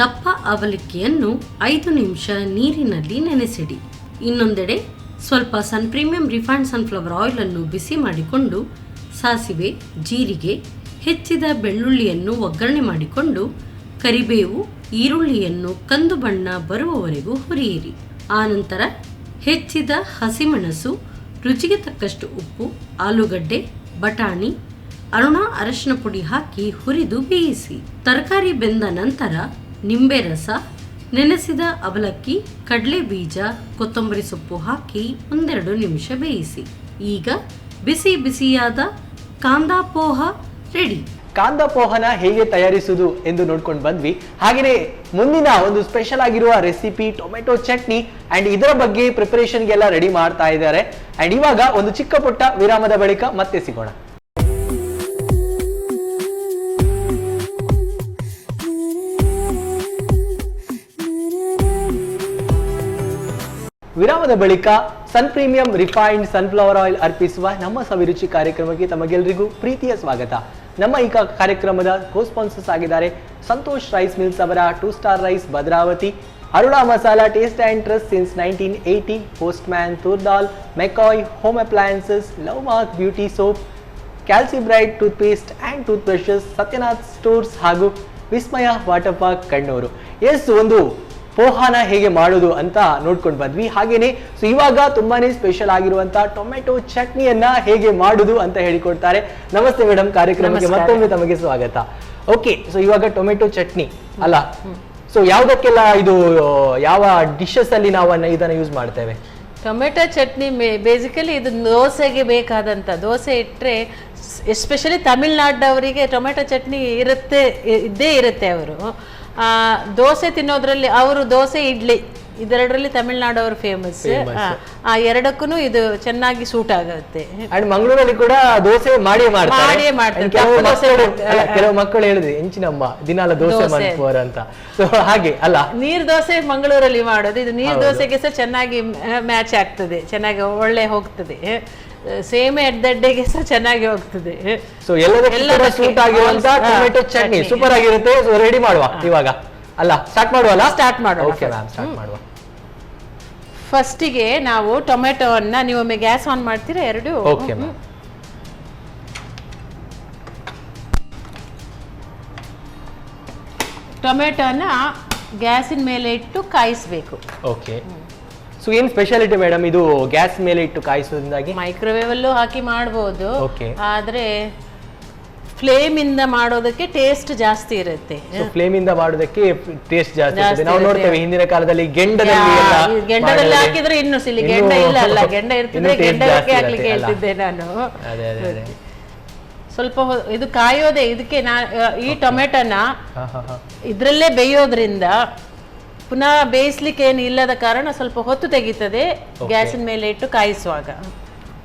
ದಪ್ಪ ಅವಲಕ್ಕಿಯನ್ನು 5 ನಿಮಿಷ ನೀರಿನಲ್ಲಿ ನೆನೆಸಿಡಿ. ಇನ್ನೊಂದೆಡೆ ಸ್ವಲ್ಪ ಸನ್ ಪ್ರೀಮಿಯಂ ರಿಫೈನ್ಡ್ ಸನ್ಫ್ಲವರ್ ಆಯಿಲ್ ಅನ್ನು ಬಿಸಿ ಮಾಡಿಕೊಂಡು ಸಾಸಿವೆ, ಜೀರಿಗೆ, ಹೆಚ್ಚಿದ ಬೆಳ್ಳುಳ್ಳಿಯನ್ನು ಒಗ್ಗರಣೆ ಮಾಡಿಕೊಂಡು ಕರಿಬೇವು, ಈರುಳ್ಳಿಯನ್ನು ಕಂದು ಬಣ್ಣ ಬರುವವರೆಗೂ ಹುರಿಯಿರಿ. ಆನಂತರ ಹೆಚ್ಚಿದ ಹಸಿಮೆಣಸು, ರುಚಿಗೆ ತಕ್ಕಷ್ಟು ಉಪ್ಪು, ಆಲೂಗಡ್ಡೆ, ಬಟಾಣಿ, ಅರಿಶಿನ ಪುಡಿ ಹಾಕಿ ಹುರಿದು ಬೇಯಿಸಿ. ತರಕಾರಿ ಬೆಂದ ನಂತರ ನಿಂಬೆ ರಸ, ನೆನೆಸಿದ ಅವಲಕ್ಕಿ, ಕಡಲೆ ಬೀಜ, ಕೊತ್ತಂಬರಿ ಸೊಪ್ಪು ಹಾಕಿ 1-2 ನಿಮಿಷ ಬೇಯಿಸಿ. ಈಗ ಬಿಸಿಯಾದ ಕಾಂದಾ ಪೋಹ ರೆಡಿ. ಕಾಂದಾ ಪೋಹನ ಹೇಗೆ ತಯಾರಿಸುವುದು ಎಂದು ನೋಡ್ಕೊಂಡು ಬಂದ್ವಿ. ಹಾಗೆಯೇ ಮುಂದಿನ ಒಂದು ಸ್ಪೆಷಲ್ ಆಗಿರುವ ರೆಸಿಪಿ ಟೊಮೆಟೊ ಚಟ್ನಿ ಅಂಡ್ ಇದರ ಬಗ್ಗೆ ಪ್ರಿಪರೇಷನ್ಗೆಲ್ಲ ರೆಡಿ ಮಾಡ್ತಾ ಇದ್ದಾರೆ. ಅಂಡ್ ಇವಾಗ ಒಂದು ಚಿಕ್ಕ ಪುಟ್ಟ ವಿರಾಮದ ಬಳಿಕ ಮತ್ತೆ ಸಿಗೋಣ. ವಿರಾಮದ ಬಳಿಕ ಸನ್ ಪ್ರೀಮಿಯಂ ರಿಫೈನ್ಡ್ ಸನ್ಫ್ಲವರ್ ಆಯಿಲ್ ಅರ್ಪಿಸುವ ನಮ್ಮ ಸವಿರುಚಿ ಕಾರ್ಯಕ್ರಮಕ್ಕೆ ತಮಗೆಲ್ಲರಿಗೂ ಪ್ರೀತಿಯ ಸ್ವಾಗತ. ನಮ್ಮ ಈ ಕಾರ್ಯಕ್ರಮದ ಕೋ-ಸ್ಪಾನ್ಸರ್ಸ್ ಆಗಿದ್ದಾರೆ ಸಂತೋಷ್ ರೈಸ್ ಮಿಲ್ಸ್ ಅವರ 2 star rice Bhadravati, Aruna masala taste and trust since 1980, postman toor dal, McCoy home appliances, love mark beauty soap, calci bright toothpaste and tooth brushes, Satyanath stores ಹಾಗೂ ವಿಸ್ಮಯ ವಾಟರ್ ಪಾರ್ಕ್ ಕಣ್ಣೂರು. ಒಂದು ಪೋಹಾನ ಹೇಗೆ ಮಾಡೋದು ಅಂತ ನೋಡ್ಕೊಂಡು ಬಂದ್ವಿ. ಹಾಗೇನೆ ಸೊ ಇವಾಗ ತುಂಬಾನೇ ಸ್ಪೆಷಲ್ ಆಗಿರುವಂತ ಟೊಮೆಟೊ ಚಟ್ನಿಯನ್ನ ಹೇಗೆ ಮಾಡುದು ಅಂತ ಹೇಳಿಕೊಡ್ತಾರೆ. ನಮಸ್ತೆ ಮೇಡಮ್, ಕಾರ್ಯಕ್ರಮಕ್ಕೆ ಮತ್ತೊಮ್ಮೆ ತಮಗೆ ಸ್ವಾಗತ. ಓಕೆ, ಸೊ ಇವಾಗ ಟೊಮೆಟೊ ಚಟ್ನಿ ಅಲ್ಲ, ಸೊ ಯಾವ್ದಕ್ಕೆಲ್ಲ ಇದು ಯಾವ ಡಿಶಸ್ ಅಲ್ಲಿ ನಾವು ಇದನ್ನ ಯೂಸ್ ಮಾಡ್ತೇವೆ? ಟೊಮೆಟೊ ಚಟ್ನಿ ಬೇಸಿಕಲಿ ಇದು ದೋಸೆಗೆ ಬೇಕಾದಂಥ, ದೋಸೆ ಇಟ್ಟರೆ ಎಸ್ಪೆಷಲಿ ತಮಿಳ್ನಾಡವರಿಗೆ ಟೊಮೆಟೊ ಚಟ್ನಿ ಇದ್ದೇ ಇರುತ್ತೆ. ಅವರು ದೋಸೆ ತಿನ್ನೋದ್ರಲ್ಲಿ ಅವರು ದೋಸೆ ಇಡ್ಲಿ ಇದೆರಡರಲ್ಲಿ ತಮಿಳ್ನಾಡವರು ಫೇಮಸ್. ಆ ಎರಡಕ್ಕೂ ಇದು ಚೆನ್ನಾಗಿ ಸೂಟ್ ಆಗುತ್ತೆ. ಅಂಡ್ ಮಂಗಳೂರಲ್ಲಿ ಕೂಡ ದೋಸೆ ಮಾಡಿಯೇ ಮಾಡ್ತಾರೆ. ಕೆಲವು ಮಕ್ಕಳು ಹೇಳಿದ್ರು ಎಂಚಿನಮ್ಮ ದಿನಾಲ ದೋಸೆ ಮಾಡ್ಕೋರ ಅಂತ. ಸೊ ಹಾಗೆ ಅಲ್ಲ, ನೀರ್ ದೋಸೆ ಮಂಗಳೂರಲ್ಲಿ ಮಾಡೋದು, ಇದು ನೀರ್ ದೋಸೆಗೆ ಸಹ ಚೆನ್ನಾಗಿ ಮ್ಯಾಚ್ ಆಗ್ತದೆ, ಚೆನ್ನಾಗಿ ಒಳ್ಳೆ ಹೋಗ್ತದೆ. ಸೇಮ್ ಎಡ್ಡೆಗೆ ಸಹ ಚೆನ್ನಾಗಿ ಹೋಗ್ತದೆ. ಸೊ ಎಲ್ಲದಕ್ಕೂ ಸೂಟ್ ಆಗಿರುವಂತ ಟೊಮೆಟೊ ಚಟ್ನಿ ಸೂಪರ್ ಆಗಿರುತ್ತೆ. ಸೊ ರೆಡಿ ಮಾಡುವ ಇವಾಗ ಅಲ್ಲ, ಸ್ಟಾರ್ಟ್ ಮಾಡುವಲ್ಲ? ಸ್ಟಾರ್ಟ್ ಮಾಡುವ. ಓಕೆ ಮ್ಯಾಮ್, ಸ್ಟಾರ್ಟ್ ಮಾಡುವ. ಫಸ್ಟಿಗೆ ನಾವು ಟೊಮೆಟೊವನ್ನ, ನೀವೊಮ್ಮೆ ಗ್ಯಾಸ್ ಆನ್ ಮಾಡ್ತೀರಾ ಎರಡು? Okay ma'am. ಟೊಮೆಟೊನ ಗ್ಯಾಸಿನ ಮೇಲೆ ಇಟ್ಟು ಕಾಯಿಸಬೇಕು. ಓಕೆ. ಸೊ ಏನ್ ಸ್ಪೆಷಾಲಿಟಿ ಮೇಡಮ್ ಇದು ಗ್ಯಾಸ್ ಮೇಲೆ ಇಟ್ಟು ಕಾಯಿಸೋದ್ರಿಂದಾಗಿ? ಮೈಕ್ರೋವೇವ್ ಅಲ್ಲೂ ಹಾಕಿ ಮಾಡಬಹುದು, ಓಕೆ. ಆದ್ರೆ ಫ್ಲೇಮ್ ಇಂದ ಮಾಡೋದಕ್ಕೆ ಟೇಸ್ಟ್ ಜಾಸ್ತಿ ಇರುತ್ತೆ. ಫ್ಲೇಮ್ ಇಂದ ಮಾಡೋದಕ್ಕೆ ಟೇಸ್ಟ್ ಜಾಸ್ತಿ ಇರುತ್ತೆ. ನಾವು ನೋಡ್ತೇವೆ ಹಿಂದಿನ ಕಾಲದಲ್ಲಿ ಗೆಂಡದಲ್ಲಿ ಹಾಕಿದ್ರೆ ಇನ್ನು ಸಿಲಿ, ಗೆಂಡ ಇಲ್ಲ ಅಲ್ಲ, ಗೆಂಡ ಇರ್ತಿದ್ರೆ ಗೆಂಡಕ್ಕೆ ಹಾಕ್ಲಿಕ್ಕೆ ಹೇಳ್ತಿದ್ದೆ ನಾನು. ಸ್ವಲ್ಪ ಇದು ಕಾಯೋದೆ ಇದಕ್ಕೆ. ಈ ಟೊಮೆಟೊನ ಇದ್ರಲ್ಲೇ ಬೇಯೋದ್ರಿಂದ ಪುನಃ ಬೇಯಿಸ್ಲಿಕ್ಕೆ ಏನು ಇಲ್ಲದ ಕಾರಣ ಸ್ವಲ್ಪ ಹೊತ್ತು ತೆಗೀತದೆ ಗ್ಯಾಸಿನ ಮೇಲೆ ಇಟ್ಟು ಕಾಯಿಸುವಾಗ.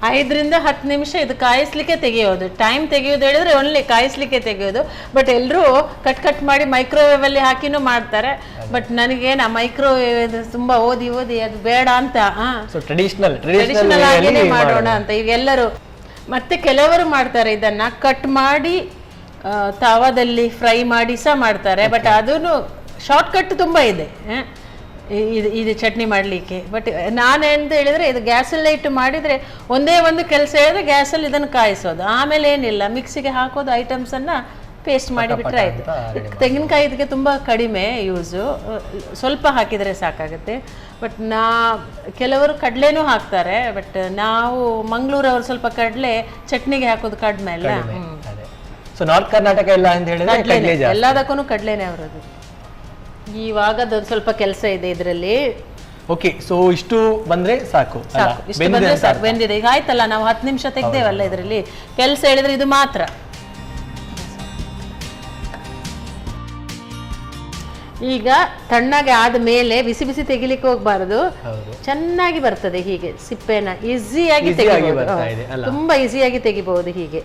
5 ರಿಂದ 10 ನಿಮಿಷ ಇದು ಕಾಯಿಸ್ಲಿಕ್ಕೆ ತೆಗೆಯೋದು. ಟೈಮ್ ತೆಗೆಯೋದು ಹೇಳಿದ್ರೆ ಓನ್ಲಿ ಕಾಯಿಸ್ಲಿಕ್ಕೆ ತೆಗೆಯೋದು. ಬಟ್ ಎಲ್ಲರೂ ಕಟ್ ಮಾಡಿ ಮೈಕ್ರೋವೇವ್ ಅಲ್ಲಿ ಹಾಕಿನೂ ಮಾಡ್ತಾರೆ. ಬಟ್ ನನಗೆ ಮೈಕ್ರೋವೇವ್ ತುಂಬಾ ಓದಿ ಅದು ಬೇಡ ಅಂತ, ಟ್ರೆಡಿಷನಲ್ ಆಗಿನೇ ಮಾಡೋಣ ಅಂತ ಈಗ ಎಲ್ಲರೂ. ಮತ್ತೆ ಕೆಲವರು ಮಾಡ್ತಾರೆ ಇದನ್ನ ಕಟ್ ಮಾಡಿ ತವಾದಲ್ಲಿ ಫ್ರೈ ಮಾಡಿ ಸಹ ಮಾಡ್ತಾರೆ. ಬಟ್ ಅದೂ ಶಾರ್ಟ್ ಕಟ್ ತುಂಬಾ ಇದೆ ಇದು ಚಟ್ನಿ ಮಾಡಲಿಕ್ಕೆ. ಬಟ್ ನಾನೆಂತ ಹೇಳಿದ್ರೆ ಇದು ಗ್ಯಾಸಲ್ಲೇ ಇಟ್ಟು ಮಾಡಿದರೆ ಒಂದೇ ಒಂದು ಕೆಲಸ ಹೇಳಿದ್ರೆ ಗ್ಯಾಸಲ್ಲಿ ಇದನ್ನು ಕಾಯಿಸೋದು, ಆಮೇಲೆ ಏನಿಲ್ಲ ಮಿಕ್ಸಿಗೆ ಹಾಕೋದು, ಐಟಮ್ಸನ್ನು ಪೇಸ್ಟ್ ಮಾಡಿಬಿಟ್ರೆ ಆಯಿತು. ತೆಂಗಿನಕಾಯಿ ಇದಕ್ಕೆ ತುಂಬ ಕಡಿಮೆ ಯೂಸು, ಸ್ವಲ್ಪ ಹಾಕಿದರೆ ಸಾಕಾಗುತ್ತೆ. ಬಟ್ ಕೆಲವರು ಕಡಲೆನೂ ಹಾಕ್ತಾರೆ. ಬಟ್ ನಾವು ಮಂಗಳೂರವರು ಸ್ವಲ್ಪ ಕಡಲೆ ಚಟ್ನಿಗೆ ಹಾಕೋದು ಕಡಿಮೆ ಅಲ್ಲ. ಸೊ ನಾರ್ತ್ ಕರ್ನಾಟಕ ಎಲ್ಲ ಅಂತ ಹೇಳಿದ್ರೆ ಎಲ್ಲದಕ್ಕೂ ಕಡಲೆನೇ ಅವರದು. ಇವಾಗ ಸ್ವಲ್ಪ ಕೆಲಸ ಇದೆ ಇದರಲ್ಲಿ. ಓಕೆ. ಸೊ ಇಷ್ಟು ಬಂದ್ರೆ ಸಾಕು, ಇಷ್ಟು ಬಂದ್ರೆ ಸಾಕು, ಬೆಂದಿದೆ ಈಗ ಆಯ್ತಲ್ಲ. ನಾವು 10 ನಿಮಿಷ ತೆಗ್ದೇವಲ್ಲ ಇದರಲ್ಲಿ. ಕೆಲಸ ಹೇಳಿದ್ರೆ ಇದು ಮಾತ್ರ. ಈಗ ತಣ್ಣಗೆ ಆದ ಮೇಲೆ ಬಿಸಿ ಬಿಸಿ ತೆಗಿಲಿಕ್ಕೆ ಹೋಗ್ಬಾರದು, ಚೆನ್ನಾಗಿ ಬರ್ತದೆ ಹೀಗೆ. ಸಿಪ್ಪೆನ ಈಸಿಯಾಗಿ ತೆಗಿಬಹುದು, ತುಂಬಾ ಈಸಿಯಾಗಿ ತೆಗಿಬಹುದು ಹೀಗೆ.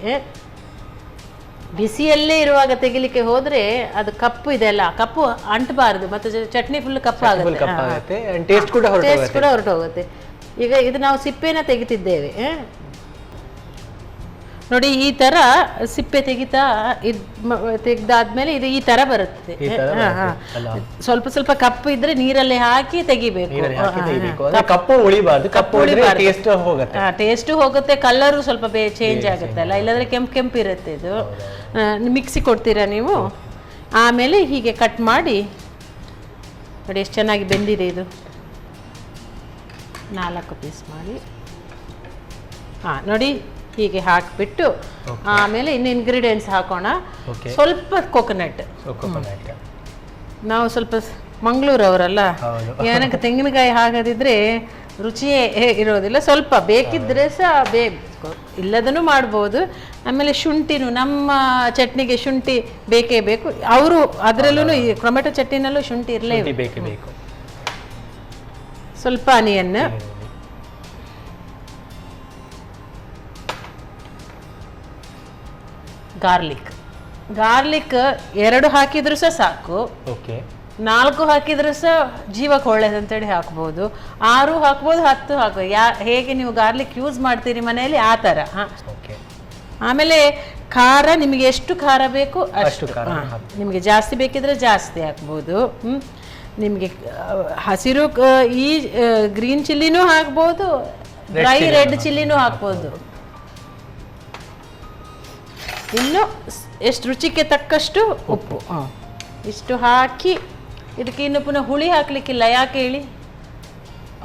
ಬಿಸಿಯಲ್ಲೇ ಇರುವಾಗ ತೆಗಿಲಿಕ್ಕೆ ಹೋದ್ರೆ ಅದು ಕಪ್ಪು ಇದೆ ಅಲ್ಲ, ಕಪ್ಪು ಅಂಟಬಾರದು, ಮತ್ತೆ ಚಟ್ನಿ ಫುಲ್ ಕಪ್ಪು ಆಗುತ್ತೆ, ಟೇಸ್ಟ್ ಕೂಡ ಹೊರಟೋಗುತ್ತೆ. ಈಗ ಇದು ನಾವು ಸಿಪ್ಪೆನ ತೆಗಿತಿದ್ದೇವೆ ನೋಡಿ. ಈ ತರ ಸಿಪ್ಪೆ ತೆಗೆದಾದ್ಮೇಲೆ ಇದು ಈ ತರ ಬರುತ್ತೆ. ಸ್ವಲ್ಪ ಸ್ವಲ್ಪ ಕಪ್ಪು ಇದ್ರೆ ನೀರಲ್ಲಿ ಹಾಕಿ ತೆಗಿಬೇಕು. ಕಪ್ಪು ಉಳಿಬಾರ್ದು, ಕಪ್ಪು ಟೇಸ್ಟ್ ಹೋಗುತ್ತೆ, ಕಲರು ಸ್ವಲ್ಪ ಚೇಂಜ್ ಆಗುತ್ತೆ ಅಲ್ಲ, ಇಲ್ಲಾಂದ್ರೆ ಕೆಂಪು ಇರುತ್ತೆ. ಇದು ಮಿಕ್ಸಿ ಕೊಡ್ತೀರಾ ನೀವು. ಆಮೇಲೆ ಹೀಗೆ ಕಟ್ ಮಾಡಿ ನೋಡಿ ಎಷ್ಟು ಚೆನ್ನಾಗಿ ಬೆಂದಿದೆ ಇದು. 4 ಪೀಸ್ ಮಾಡಿ ನೋಡಿ ಹೀಗೆ ಹಾಕಿಬಿಟ್ಟು ಆಮೇಲೆ ಇನ್ನು ಇಂಗ್ರೀಡಿಯೆಂಟ್ಸ್ ಹಾಕೋಣ. ಸ್ವಲ್ಪ ಕೊಕೊನಟ್. ನಾವು ಸ್ವಲ್ಪ ಮಂಗಳೂರವರಲ್ಲ, ಏನಕ್ಕೆ ತೆಂಗಿನಕಾಯಿ ಹಾಕದಿದ್ರೆ ರುಚಿಯೇ ಇರೋದಿಲ್ಲ. ಸ್ವಲ್ಪ ಬೇಕಿದ್ರೆ ಸಹ ಇಲ್ಲದನ್ನು ಮಾಡ್ಬೋದು. ಆಮೇಲೆ ಶುಂಠಿನೂ, ನಮ್ಮ ಚಟ್ನಿಗೆ ಶುಂಠಿ ಬೇಕೇ ಬೇಕು. ಅವರು ಅದರಲ್ಲೂ ಈ ಟೊಮೆಟೊ ಚಟ್ನಿನಲ್ಲೂ ಶುಂಠಿ ಇರಲೇಬೇಕು. ಸ್ವಲ್ಪ ಆನಿಯನ್, ಗಾರ್ಲಿಕ್ 2 ಹಾಕಿದ್ರು ಸಹ ಸಾಕು. 4 ಹಾಕಿದ್ರು ಸಹ ಜೀವಕ್ಕೆ ಒಳ್ಳೇದಂತೇಳಿ ಹಾಕ್ಬೋದು. 6 ಹಾಕ್ಬೋದು, 10 ಹಾಕ್ಬೋದು, ಹೇಗೆ ನೀವು ಗಾರ್ಲಿಕ್ ಯೂಸ್ ಮಾಡ್ತೀರಿ ಮನೆಯಲ್ಲಿ ಆ ಥರ. ಆಮೇಲೆ ಖಾರ ನಿಮಗೆ ಎಷ್ಟು ಖಾರ ಬೇಕು ಅಷ್ಟು. ನಿಮಗೆ ಜಾಸ್ತಿ ಬೇಕಿದ್ರೆ ಜಾಸ್ತಿ ಹಾಕ್ಬೋದು. ನಿಮಗೆ ಹಸಿರು ಈ ಗ್ರೀನ್ ಚಿಲ್ಲಿನೂ ಹಾಕ್ಬೋದು, ಡ್ರೈ ರೆಡ್ ಚಿಲ್ಲಿನೂ ಹಾಕ್ಬೋದು. ಇನ್ನು ಎಷ್ಟು ರುಚಿಗೆ ತಕ್ಕಷ್ಟು ಉಪ್ಪು ಇಷ್ಟು ಹಾಕಿ ಇದಕ್ಕೆ ಇನ್ನು ಪುನಃ ಹುಳಿ ಹಾಕ್ಲಿಕ್ಕಿಲ್ಲ. ಯಾಕೆ ಹೇಳಿ?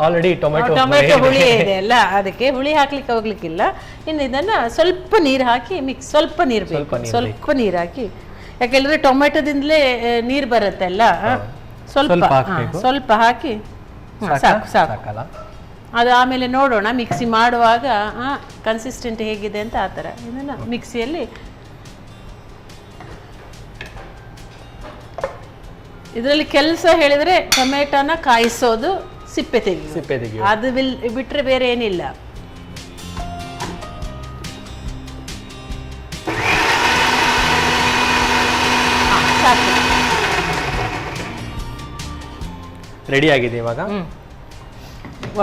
ಆಲ್ರೆಡಿ ಟೊಮೆಟೊ ಹುಳಿ ಇದೆ ಅಲ್ಲ, ಅದಕ್ಕೆ ಹುಳಿ ಹಾಕ್ಲಿಕ್ಕೆ ಹೋಗ್ಲಿಕ್ಕಿಲ್ಲ. ಇನ್ನು ಇದನ್ನ ಸ್ವಲ್ಪ ನೀರು ಹಾಕಿ ಸ್ವಲ್ಪ ನೀರು ಬೇಕು, ಸ್ವಲ್ಪ ನೀರು ಹಾಕಿ. ಯಾಕೆಂದ್ರೆ ಟೊಮೆಟೊದಿಂದಲೇ ನೀರು ಬರುತ್ತೆ ಅಲ್ಲ, ಸ್ವಲ್ಪ ಹಾಕಿ ಸಾಕು. ಅದು ಆಮೇಲೆ ನೋಡೋಣ ಮಿಕ್ಸಿ ಮಾಡುವಾಗ ಕನ್ಸಿಸ್ಟೆಂಟ್ ಹೇಗಿದೆ ಅಂತ ಆ ಥರ ಇದನ್ನು ಮಿಕ್ಸಿಯಲ್ಲಿ ಇದರಲ್ಲಿ ಕೆಲಸ ಹೇಳಿದರೆ ಟೊಮೆಟೊನ ಕಾಯಿಸೋದು, ಸಿಪ್ಪೆ ತೆಗೆಯೋದು, ಅದು ಬಿಟ್ಟರೆ ಬೇರೆ ಏನಿಲ್ಲ. ಸಾಕು, ರೆಡಿ ಆಗಿದೆ ಇವಾಗ.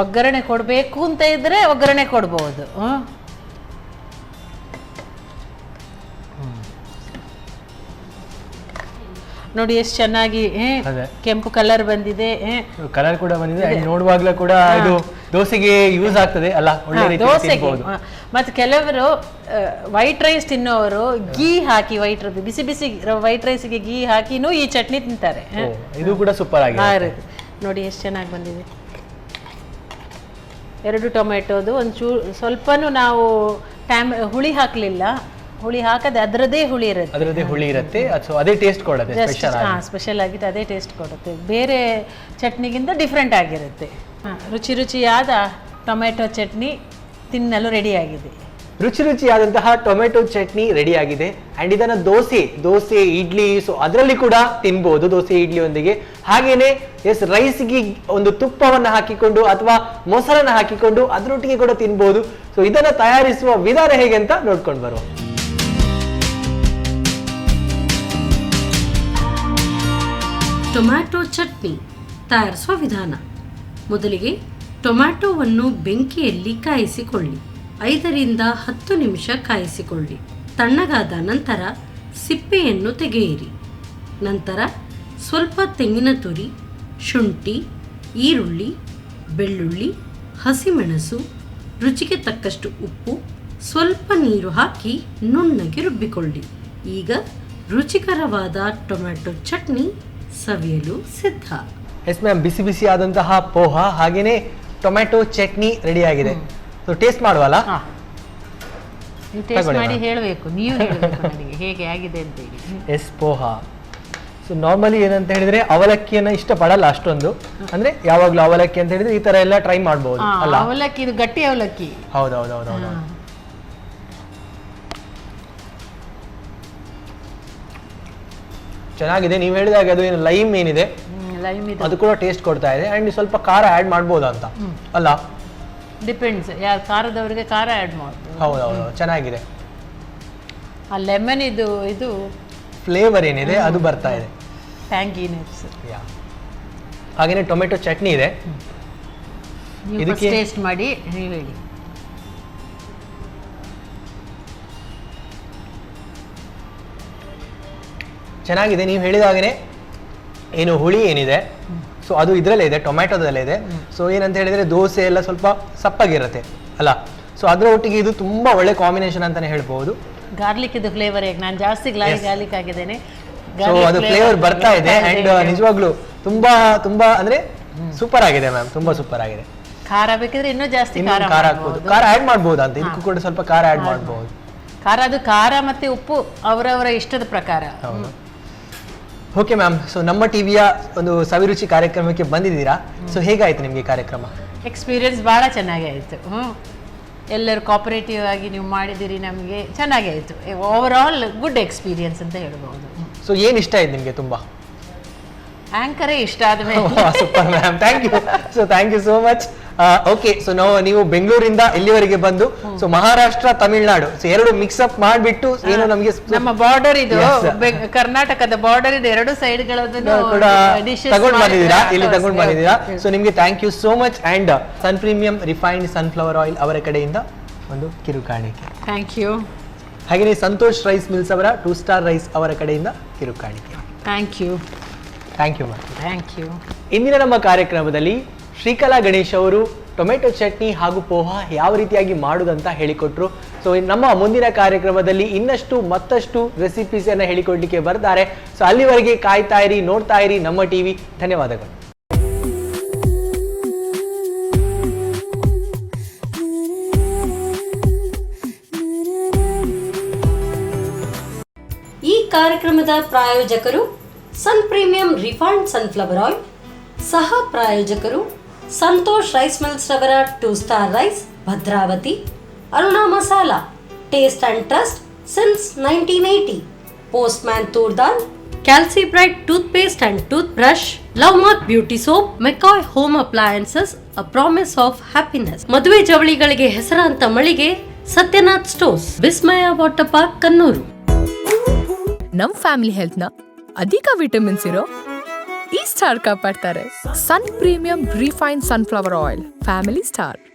ಒಗ್ಗರಣೆ ಕೊಡಬೇಕು ಅಂತ ಇದ್ರೆ ಒಗ್ಗರಣೆ ಕೊಡ್ಬೋದು. ನೋಡಿ ಎಷ್ಟು ಚೆನ್ನಾಗಿ ಕೆಂಪು ಕಲರ್ ಬಂದಿದೆ, ಕಲರ್ ಕೂಡ ಬಂದಿದೆ. ನೋಡುವಾಗ್ಲೂ ಕೂಡ ಇದು ದೋಸೆಗೆ ಯೂಸ್ ಆಗ್ತದೆ ಅಲ್ಲ, ಒಳ್ಳೆ ರೀತಿ ದೋಸೆಗೆ. ಮತ್ತೆ ಕೆಲವರು ವೈಟ್ ರೈಸ್ ತಿನ್ನೋರು ಗೀ ಹಾಕಿ ಬಿಸಿ ಬಿಸಿ ವೈಟ್ ರೈಸ್ಗೆ ಗೀ ಹಾಕಿನೂ ಈ ಚಟ್ನಿ ತಿಂತಾರೆ. ಇದು ಕೂಡ ಸೂಪರ್ ಆಗಿದೆ. ನೋಡಿ ಎಷ್ಟು ಚೆನ್ನಾಗಿ ಬಂದಿದೆ. 2 ಟೊಮೆಟೊದು ಸ್ವಲ್ಪನೂ ನಾವು ಹುಳಿ ಹಾಕಲಿಲ್ಲ, ಹುಳಿ ಹಾಕದೆ ಅದರದೇ ಹುಳಿ ಇರುತ್ತೆ, ಅದೇ ಟೇಸ್ಟ್ ಕೊಡುತ್ತೆ. ಸ್ಪೆಷಲ್ ಆಗಿದೆ, ಅದೇ ಟೇಸ್ಟ್ ಕೊಡುತ್ತೆ, ಬೇರೆ ಚಟ್ನಿಗಿಂತ ಡಿಫ್ರೆಂಟ್ ಆಗಿರುತ್ತೆ. ರುಚಿ ರುಚಿಯಾದ ಟೊಮೆಟೊ ಚಟ್ನಿ ತಿನ್ನಲು ರೆಡಿ ಆಗಿದೆ. ರುಚಿಯಾದಂತಹ ಟೊಮೆಟೊ ಚಟ್ನಿ ರೆಡಿ ಆಗಿದೆ. ಅಂಡ್ ಇದನ್ನ ದೋಸೆ ಇಡ್ಲಿ, ಸೊ ಅದರಲ್ಲಿ ಕೂಡ ತಿನ್ಬಹುದು, ದೋಸೆ ಇಡ್ಲಿಯೊಂದಿಗೆ. ಹಾಗೇನೆ ರೈಸ್ಗೆ ಒಂದು ತುಪ್ಪವನ್ನು ಹಾಕಿಕೊಂಡು ಅಥವಾ ಮೊಸರನ್ನ ಹಾಕಿಕೊಂಡು ಅದರೊಟ್ಟಿಗೆ ಕೂಡ ತಿನ್ಬಹುದು. ಸೊ ಇದನ್ನ ತಯಾರಿಸುವ ವಿಧಾನ ಹೇಗೆ ಅಂತ ನೋಡ್ಕೊಂಡು ಬರುವ. ಟೊಮ್ಯಾಟೊ ಚಟ್ನಿ ತಯಾರಿಸುವ ವಿಧಾನ. ಮೊದಲಿಗೆ ಟೊಮ್ಯಾಟೊವನ್ನು ಬೆಂಕಿಯಲ್ಲಿ ಕಾಯಿಸಿಕೊಳ್ಳಿ. 5 ರಿಂದ 10 ನಿಮಿಷ ಕಾಯಿಸಿಕೊಳ್ಳಿ. ತಣ್ಣಗಾದ ನಂತರ ಸಿಪ್ಪೆಯನ್ನು ತೆಗೆಯಿರಿ. ನಂತರ ಸ್ವಲ್ಪ ತೆಂಗಿನ ತುರಿ, ಶುಂಠಿ, ಈರುಳ್ಳಿ, ಬೆಳ್ಳುಳ್ಳಿ, ಹಸಿಮೆಣಸು, ರುಚಿಗೆ ತಕ್ಕಷ್ಟು ಉಪ್ಪು, ಸ್ವಲ್ಪ ನೀರು ಹಾಕಿ ನುಣ್ಣಗೆ ರುಬ್ಬಿಕೊಳ್ಳಿ. ಈಗ ರುಚಿಕರವಾದ ಟೊಮ್ಯಾಟೊ ಚಟ್ನಿ ಸವಿಯಲು ಸಿದ್ಧ. ಎಸ್ ಮ್ಯಾಮ್, ಬಿಸಿ ಬಿಸಿ ಆದಂತಹ ಪೋಹ ಹಾಗೇನೆ ಟೊಮ್ಯಾಟೊ ಚಟ್ನಿ ರೆಡಿ ಆಗಿದೆ. ಸೊ ಟೇಸ್ಟ್ ಮಾಡುವಲ್ಲ? ಟೇಸ್ಟ್ ಮಾಡಿ ಹೇಳಬೇಕು, ನೀವು ಹೇಳಬೇಕು ನನಗೆ ಹೇಗೆ ಆಗಿದೆ ಅಂತ ಹೇಳಿ. ಎಸ್, ಪೋಹ. ಸೊ ನಾರ್ಮಲಿ ಏನಂತ ಹೇಳಿದ್ರೆ ಅವಲಕ್ಕಿಯನ್ನ ಇಷ್ಟಪಡಲ್ಲ ಅಷ್ಟೊಂದು, ಅಂದ್ರೆ ಯಾವಾಗ್ಲೂ ಅವಲಕ್ಕಿ ಅಂತ ಹೇಳಿದ್ರೆ ಈ ತರ ಎಲ್ಲ ಟ್ರೈ ಮಾಡಬಹುದು ಅಲ್ಲ? ಅವಲಕ್ಕಿ ಇದು ಗಟ್ಟಿ ಅವಲಕ್ಕಿ. ಹೌದೌದೌದೌದು. ಚೆನ್ನಾಗಿದೆ. ನೀವು ಹೇಳಿದಾಗ ಅದು ಏನು ಲೈಮ್ ಏನಿದೆ ಅದು ಕೂಡ ಟೇಸ್ಟ್ ಕೊಡ್ತಾ ಇದೆ. ಅಂಡ್ ಸ್ವಲ್ಪ ಖಾರ ಆಡ್ ಮಾಡ್ಬೋದಾ ಅಂತ ಅಲ್ಲ? ಡಿಪೆಂಡ್ಸ್, ಯಾರು ಖಾರದವರಿಗೆ ಖಾರ ಆಡ್ ಮಾಡ್ಬೋದು. ಹೌದೌದು, ಚೆನ್ನಾಗಿದೆ. ಆ ಲೆಮನ್ ಇದು ಫ್ಲೇವರ್ ಏನಿದೆ ಅದು ಬರ್ತಾ ಇದೆ, ಟ್ಯಾಂಗಿನೆಸ್. ಹಾಗೇನೆ ಟೊಮೆಟೊ ಚಟ್ನಿ ಇದೆ. ಇದಕ್ಕೆ ಟೇಸ್ಟ್ ಮಾಡಿ ನೀವು ಹೇಳಿ. ಚೆನ್ನಾಗಿದೆ. ನೀವು ಹೇಳಿದಾಗನೇ ಏನು ಹುಳಿ ಏನಿದೆ ಸೊ ಅದು ಇದರಲ್ಲೇ ಇದೆ, ಟೊಮ್ಯಾಟೊದಲ್ಲೇ ಇದೆ. ಸೊ ಏನಂತ ಹೇಳಿದ್ರೆ ದೋಸೆ ಎಲ್ಲ ಸ್ವಲ್ಪ ಸಪ್ಪಗಿರುತ್ತೆ ಅಲ್ಲ? ಸೊ ಅದರ ಒಟ್ಟಿಗೆ ಇದು ತುಂಬಾ ಒಳ್ಳೆ ಕಾಂಬಿನೇಷನ್ ಅಂತಾನೆ ಹೇಳ್ಬಹುದು. ಗಾರ್ಲಿಕ್ ಇದು ಫ್ಲೇವರ್ ಹೇಗೆ, ನಾನು ಜಾಸ್ತಿ ಗಾರ್ಲಿಕ್ ಹಾಕಿದ್ದೇನೆ, ಸೊ ಅದು ಫ್ಲೇವರ್ ಬರ್ತಾ ಇದೆ. ಅಂಡ್ ನಿಜವಾಗ್ಲೂ ತುಂಬಾ ತುಂಬಾ ಅಂದ್ರೆ ಸೂಪರ್ ಆಗಿದೆ ಮ್ಯಾಮ್, ತುಂಬಾ ಸೂಪರ್ ಆಗಿದೆ. ಖಾರ ಬೇಕಿದ್ರೆ ಇನ್ನೂ ಜಾಸ್ತಿ ಖಾರ ಹಾಕ್ಬೋದು, ಖಾರ ಆಡ್ ಮಾಡ್ಬೋದು ಅಂತ, ಇದಕ್ಕೂ ಕೂಡ ಸ್ವಲ್ಪ ಖಾರ ಆಡ್ ಮಾಡ್ಬೋದು. ಖಾರ ಮತ್ತೆ ಉಪ್ಪು ಅವರವರ ಇಷ್ಟದ ಪ್ರಕಾರ. ಓಕೆ ಮ್ಯಾಮ್, ಸೊ ನಮ್ಮ ಟಿವಿಯ ಒಂದು ಸವಿರುಚಿ ಕಾರ್ಯಕ್ರಮಕ್ಕೆ ಬಂದಿದ್ದೀರಾ. ಸೊ ಹೇಗಾಯ್ತು ನಿಮಗೆ ಕಾರ್ಯಕ್ರಮ? ಎಕ್ಸ್ಪೀರಿಯನ್ಸ್ ಭಾಳ ಚೆನ್ನಾಗಿ ಆಯಿತು. ಎಲ್ಲರೂ ಕೋಪರೇಟಿವ್ ಆಗಿ ನೀವು ಮಾಡಿದ್ದೀರಿ, ನಮಗೆ ಚೆನ್ನಾಗಿ ಆಯಿತು. ಓವರ್ ಆಲ್ ಗುಡ್ ಎಕ್ಸ್ಪೀರಿಯನ್ಸ್ ಅಂತ ಹೇಳ್ಬೋದು. ಸೊ ಏನು ಇಷ್ಟ ಆಯ್ತು ನಿಮಗೆ ತುಂಬ? ಆಂಕರೇ ಇಷ್ಟ ಆದ್ಮೇಲೆ. Super ma'am, thank you. So thank you so much. Okay, so ನೀವು ಬೆಂಗಳೂರಿಂದ ಇಲ್ಲಿವರೆಗೆ ಬಂದು ಸೊ ಮಹಾರಾಷ್ಟ್ರ ತಮಿಳ್ನಾಡು ಸೊ ಎರಡು ಮಿಕ್ಸ್ ಅಪ್ ಮಾಡಿಬಿಟ್ಟು ಏನು ನಮಗೆ ನಮ್ಮ ಬಾರ್ಡರ್ ಇದು ಕರ್ನಾಟಕದ ಬಾರ್ಡರ್ ಇದೆ, ಎರಡು ಸೈಡ್ ಗಳದನ್ನು ತಗೊಂಡು ಬಂದಿದ್ದೀರಾ, ಇಲ್ಲಿ ತಗೊಂಡು ಬಂದಿದ್ದೀರಾ. ಸೊ ನಿಮಗೆ thank you so much. And sun premium refined sunflower oil ಅವರ ಕಡೆಯಿಂದ ಒಂದು ಕಿರುಕಾಣಿಕೆ. Thank you. ಹಾಗೆಯೇ ಸಂತೋಷ್ ರೈಸ್ ಮಿಲ್ಸ್ ಅವರ 2 ಸ್ಟಾರ್ ರೈಸ್ ಅವರ ಕಡೆಯಿಂದ ಕಿರುಕಾಣಿಕೆ. Thank you. Thank you ma'am. Thank you. ಇಂದಿನ ನಮ್ಮ ಕಾರ್ಯಕ್ರಮದಲ್ಲಿ ಶ್ರೀಕಲಾ ಗಣೇಶ್ ಅವರು ಟೊಮೆಟೊ ಚಟ್ನಿ ಹಾಗೂ ಪೋಹ ಯಾವ ರೀತಿಯಾಗಿ ಮಾಡುವುದಂತ ಹೇಳಿಕೊಟ್ರು. ಸೊ ನಮ್ಮ ಮುಂದಿನ ಕಾರ್ಯಕ್ರಮದಲ್ಲಿ ಮತ್ತಷ್ಟು ರೆಸಿಪೀಸ್ ಅನ್ನ ಹೇಳಿಕೊಡ್ಲಿಕ್ಕೆ ಬರ್ತಾರೆ. ಸೊ ಅಲ್ಲಿವರೆಗೆ ಕಾಯ್ತಾ ಇರಿ, ನೋಡ್ತಾ ಇರಿ ನಮ್ಮ ಟಿವಿ. ಧನ್ಯವಾದಗಳು. ಈ ಕಾರ್ಯಕ್ರಮದ ಪ್ರಾಯೋಜಕರು sun premium refined sunflower oil, ಸಹ ಪ್ರಾಯೋಜಕರು ಸಂತೋಷ್ ರೈಸ್ ಮಿಲ್ಸ್ ರವರ 2 star rice Bhadravati, Aruna masala taste and trust since 1980, postman toor dal, calci bright toothpaste and tooth brush, love mark beauty soap, McCoy home appliances a promise of happiness, ಮದುವೆ ಜವಳಿಗಳಿಗೆ ಹೆಸರಾಂತ ಮಳಿಗೆ Satyanath stores, Vismaya water park Kannur. ನಮ್ family health ನ ಅಧಿಕ vitamins ಇರೋ ಈ star ಕಾಪಾಡ್ತಾರೆ. Sun premium refined sunflower oil, family star.